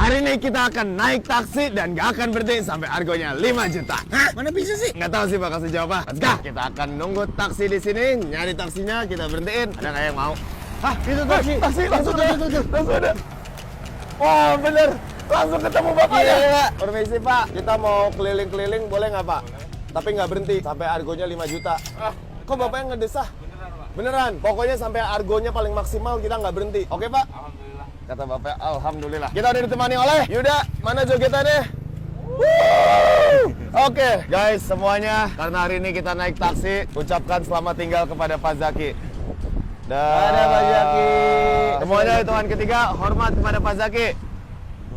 Hari ini kita akan naik taksi dan gak akan berhenti sampai argonya 5 juta. Hah? Mana bisa sih? Nggak tahu sih Pak kasih jawab. Let's go. Kita akan nunggu taksi di sini, nyari taksinya, kita berhentiin. Ada nggak yang mau? Hah? Itu taksi. Taksi langsung ada. Oh bener, langsung ketemu bapaknya. Iya. Permisi Pak, kita mau keliling-keliling boleh nggak Pak? Tapi nggak berhenti sampai argonya 5 juta. Kok bapaknya ngedesah? Beneran, pokoknya sampai argonya paling maksimal kita nggak berhenti. Oke Pak? Alhamdulillah. Kata bapak, alhamdulillah. Kita udah ditemani oleh Yuda. Mana jogetannya? Oke, guys semuanya, karena hari ini kita naik taksi, ucapkan selamat tinggal kepada Pak Zaki. Ada Pak Zaki. Semuanya hitungan ketiga, hormat kepada Pak Zaki.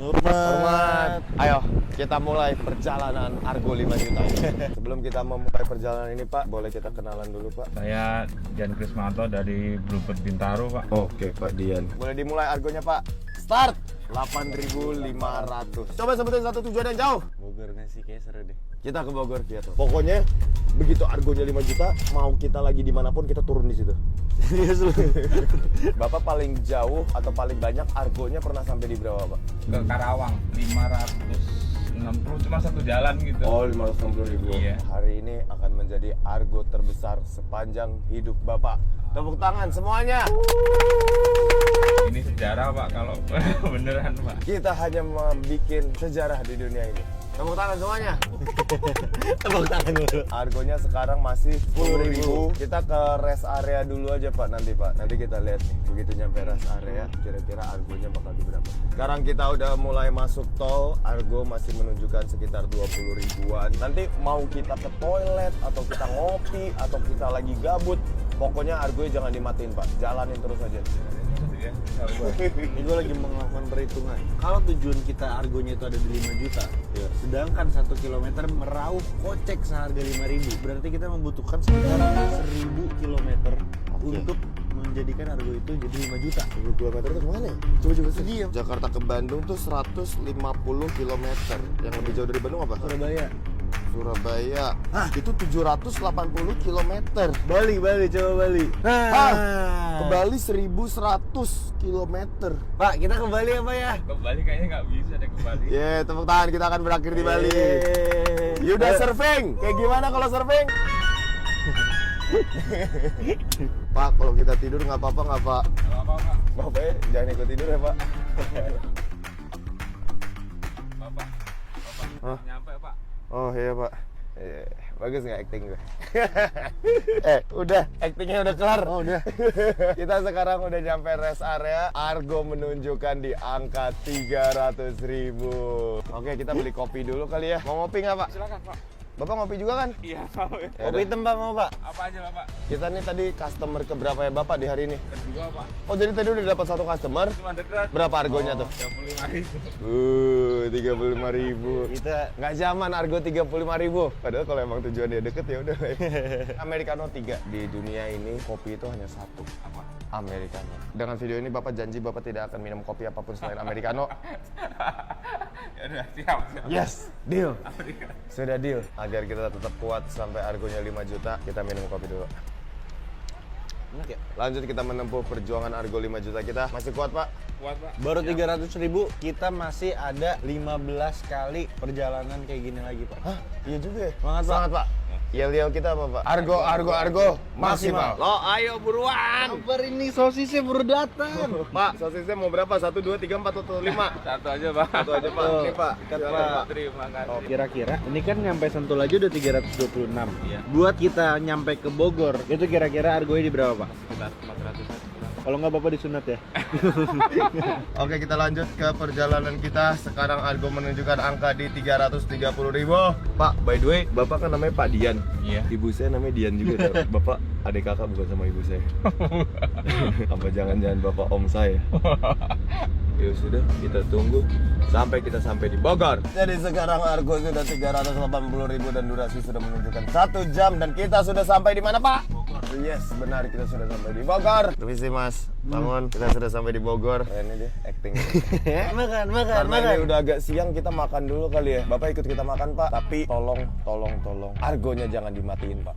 Hormat. Ayo, kita mulai perjalanan Argo 5 juta ini. Sebelum kita memulai perjalanan ini Pak, boleh kita kenalan dulu Pak? Saya Dian Krismanto dari Bluebird Bintaro, Pak. Oke Pak Dian. Boleh dimulai argonya Pak. Start 8.500. Coba sebutin satu tujuan yang jauh. Bogor nggak sih? Kayak seru deh. Kita ke Bogor Via tuh. Pokoknya begitu argonya 5 juta, mau kita lagi dimanapun kita turun di situ. Serius lu? Bapak paling jauh atau paling banyak argonya pernah sampai di berapa Pak? Ke Karawang 560, cuma satu jalan gitu. Oh 560.000. Iya. Hari ini akan menjadi argo terbesar sepanjang hidup Bapak. Tepuk tangan semuanya. Ini sejarah, Pak, kalau beneran, Pak. Kita hanya membuat sejarah di dunia ini. Tepuk tangan semuanya. Tepuk tangan dulu. Argonya sekarang masih 10.000. Kita ke rest area dulu aja Pak nanti Pak. Nanti kita lihat nih. Begitu nyampe rest area, kira-kira argonya bakal di berapa. Sekarang kita udah mulai masuk tol. Argo masih menunjukkan sekitar 20 ribuan. Nanti mau kita ke toilet atau kita ngopi atau kita lagi gabut, pokoknya argonya jangan dimatiin Pak. Jalanin terus aja. Ini gue lagi melakukan perhitungan. Kalau tujuan kita argonya itu ada di 5 juta, Iya. sedangkan 1 kilometer meraup kocek seharga 5.000, berarti kita membutuhkan sekitar 1.000 kilometer untuk menjadikan argo itu jadi 5 juta. 10 km itu kemana ya? Coba sedih ya. Jakarta ke Bandung tuh 150 km. Yang lebih jauh dari Bandung apa? Surabaya. Surabaya. Itu 780 km. Bali, coba Bali. Ke Bali 1100 km. Pak, kita ke Bali apa ya? Ke Bali kayaknya nggak bisa deh ke Bali. Tepuk tangan, kita akan berakhir di Bali. Yuda surfing. Kayak gimana kalau surfing? Pak, kalau kita tidur nggak apa-apa nggak Pak? Nggak apa-apa, Pak. Bapak jangan ikut tidur ya Pak. Bapak. Hah? Nyampe, Pak. Oh iya Pak. Bagus nggak acting gue? Udah, actingnya udah kelar. Oh udah. Kita sekarang udah nyampe rest area. Argo menunjukkan di angka 300.000. Oke, kita beli kopi dulu kali ya. Mau ngopi nggak Pak? Silakan, Pak. Bapak ngopi juga kan? Iya, Pak. Kopi hitam Pak mau Pak? Apa aja, Bapak? Kita nih tadi customer keberapa ya Bapak di hari ini? Kedua, Pak. Oh jadi tadi udah dapat satu customer. Cuma dekat. Berapa argonya tuh? 35.000. 35.000. Kita Nggak zaman argo 35.000. Padahal kalau emang tujuannya deket ya udah. Americano 3. Di dunia ini kopi itu hanya satu. Apa? Americano. Dengan video ini Bapak janji Bapak tidak akan minum kopi apapun selain Americano. Ya udah, siap. Yes, deal. Amerika. Sudah deal. Agar kita tetap kuat sampai argonya 5 juta, kita minum kopi dulu. enak ya? Lanjut kita menempuh perjuangan argo 5 juta kita. Masih kuat Pak? Kuat, Pak. Baru 300.000, kita masih ada 15 kali perjalanan kayak gini lagi Pak. Hah? Iya juga ya? Semangat, Pak. Semangat Pak. Yel-yel kita apa Pak? Argo, maksimal. Lo ayo buruan. Kabar ini sosisnya baru datang. Pak, sosisnya mau berapa? 1, 2, 3, 4, atau 5? Satu aja, Pak. Satu aja Pak. Ini Pak. Ikat, Silakan, Pak. Terima kasih. Kira-kira ini kan nyampe Sentul aja udah 326. Iya. Buat kita nyampe ke Bogor, itu kira-kira argonya di berapa Pak? Sekitar 400-an. Kalau nggak Bapak disunat ya? Oke, kita lanjut ke perjalanan kita. Sekarang argo menunjukkan angka di 330.000. Pak, by the way, Bapak kan namanya Pak Dian. Iya. Ibu saya namanya Dian juga. Bapak adik kakak bukan sama ibu saya. Apa jangan-jangan Bapak om saya? Ya sudah, kita tunggu sampai kita sampai di Bogor. Jadi sekarang argo sudah 380.000 dan durasi sudah menunjukkan 1 jam dan kita sudah sampai di mana Pak? Yes, benar kita sudah sampai di Bogor. Permisi Mas, bangun. Kita sudah sampai di Bogor. Ini dia acting. Makan. Karena ini udah agak siang, kita makan dulu kali ya. Bapak ikut kita makan Pak. Tapi tolong. Argonya jangan dimatiin Pak.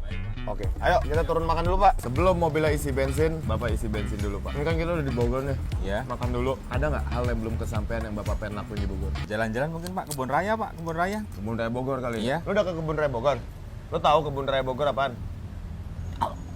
Oke, ayo kita turun makan dulu Pak. Sebelum mobilnya isi bensin, Bapak isi bensin dulu Pak. Ini kan kita udah di Bogor nih. Ya. Makan dulu. Ada nggak hal yang belum kesampaian yang Bapak pengen lakuin di Bogor? Jalan-jalan mungkin Pak, Kebun Raya Pak, Kebun Raya. Kebun Raya Bogor kali ya? Iya. Lu udah ke Kebun Raya Bogor? Lu tahu Kebun Raya Bogor apaan?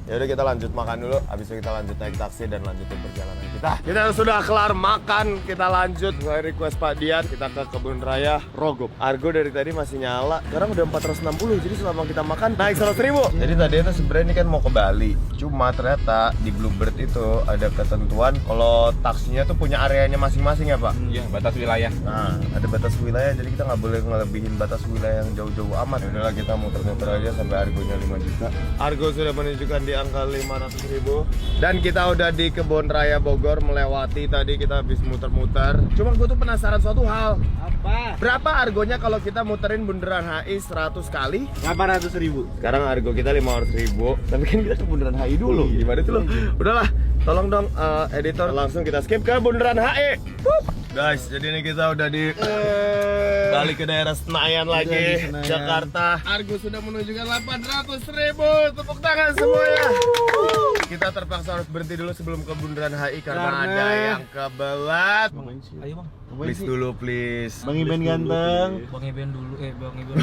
Ya udah kita lanjut makan dulu, habis itu kita lanjut naik taksi dan lanjutin perjalanan kita. Kita sudah kelar makan, kita lanjut sesuai request Pak Dian, kita ke Kebun Raya Rogop. Argo dari tadi masih nyala, sekarang udah 460, jadi selama kita makan naik 100.000. Jadi tadi itu sebenarnya ini kan mau ke Bali, cuma ternyata di Bluebird itu ada ketentuan kalau taksinya tuh punya areanya masing-masing ya Pak. Iya, batas wilayah. Nah, ada batas wilayah, jadi kita nggak boleh ngelebihin batas wilayah yang jauh-jauh amat. Udahlah kita muter-muter aja sampai Argonya 5 juta. Argo sudah menunjukkan di angka 500.000. Dan kita udah di Kebun Raya Bogor, melewati tadi kita habis muter-muter. Cuma gue tuh penasaran suatu hal. Apa? Berapa Argonya kalau kita muterin bundaran HI 100 kali? 800.000. Sekarang Argo kita 500.000. Tapi kan kita ke bundaran HI dulu. Gimana itu loh? Udahlah, tolong dong editor langsung kita skip ke bundaran HI. Guys, jadi ini kita udah di balik ke daerah Senayan lagi, di Senayan. Jakarta. Argo sudah menunjukkan 800.000. Tepuk tangan semuanya. Kita terpaksa harus berhenti dulu sebelum ke bundaran HI karena ada yang kebelat. Ayo bang, Please dulu, please. Bang Iben ganteng. Bang Iben dulu, Bang Iben.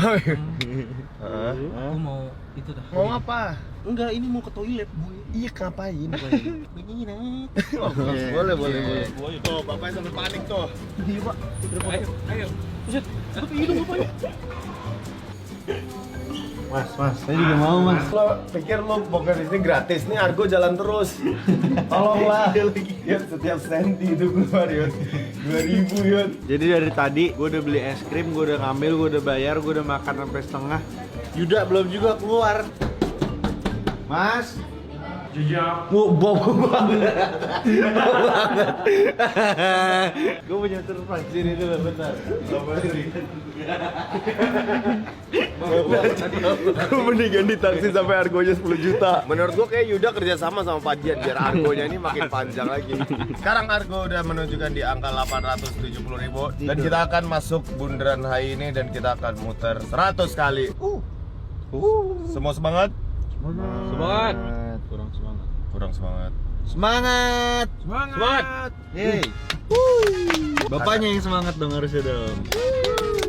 Hah? Aku mau itu dah. Mau apa? Enggak, ini mau ke toilet, boy. Iya, ngapain? Oke. Boleh. Tuh, bapaknya sampai panik tuh. Iya pak. Ayo. Buset, itu hidung apa ya? Mas, saya juga mau mas. Lo pikir lo Bogor di sini gratis? Nih Argo jalan terus. Tolonglah. Yud, setiap senti itu keluar Yud. 2.000 Yud. Jadi dari tadi gue udah beli es krim, gue udah ngambil, gue udah bayar, gue udah makan sampai setengah. Yuda belum juga keluar. Mas, bau banget. Gue punya surprise sini dulu bentar. Gue mendingan di taksi sampai Argonya 10 juta. Menurut gue kayak Yuda kerja sama Pak Dian biar Argonya ini makin panjang lagi. Sekarang Argo udah menunjukkan di angka 870.000 dan kita akan masuk bundaran HI ini dan kita akan muter 100 kali. Semua semangat? Semangat. Kurang semangat. Semangat. Yeay. Bapaknya yang semangat dong harusnya dong.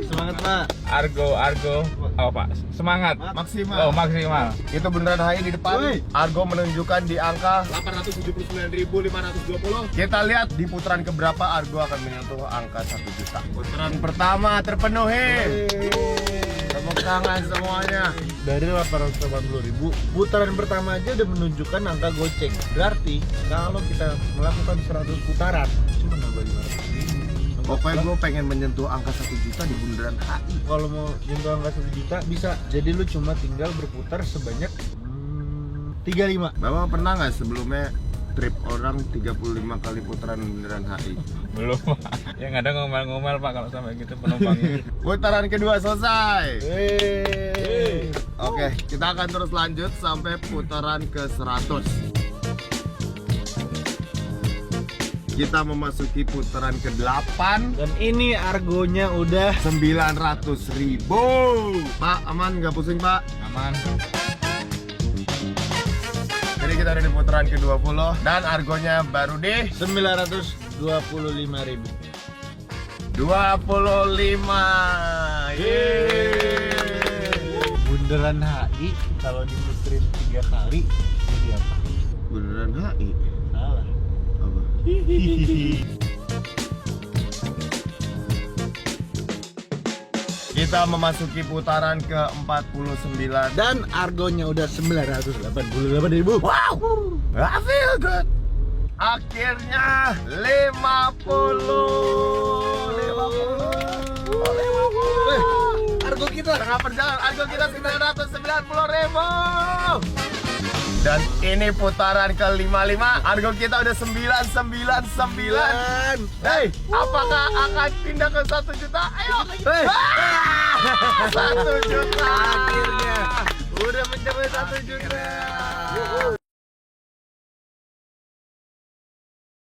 Semangat Pak. Argo. Oh Pak, semangat. Maksimal. Oh maksimal. Itu beneran HI di depan. Woi. Argo menunjukkan di angka 879.520. Kita lihat di putaran keberapa Argo akan menyentuh angka 1 juta. Putaran pertama terpenuhi. Tepuk tangan semuanya. Dari 880.000, putaran pertama aja udah menunjukkan angka goceng. Berarti kalau kita melakukan 100 putaran cuma nambah 500.000. Pokoknya gue pengen menyentuh angka 1 juta di bundaran HI. Kalau mau nyentuh angka 1 juta bisa. Jadi lu cuma tinggal berputar sebanyak 35. Bapak pernah nggak sebelumnya trip orang 35 kali putaran bundaran HI? Belum Pak. Yang ada ngomel-ngomel Pak kalau sampai gitu penumpangnya. Putaran kedua selesai. Oke, kita akan terus lanjut sampai putaran ke 100. Kita memasuki putaran ke-8. Dan ini argonya udah 900.000. Pak, aman nggak pusing Pak? Aman. Jadi kita ada di putaran ke-20 dan argonya baru di 925.000. 25. Yeay. Bundaran HI kalau diputerin 3 kali jadi apa? Bundaran HI. Salah. Apa? Kita memasuki putaran ke-49 Dan argonya udah 988.000. wow, I feel good. Akhirnya 50. Argo kita Tengah perjalanan, argo kita 990.000. Dan ini putaran ke-55, argo kita udah 999. Hey, apakah akan pindah ke 1 juta? Ayo. Hey. 1 juta. Akhirnya udah mencapai 1 juta.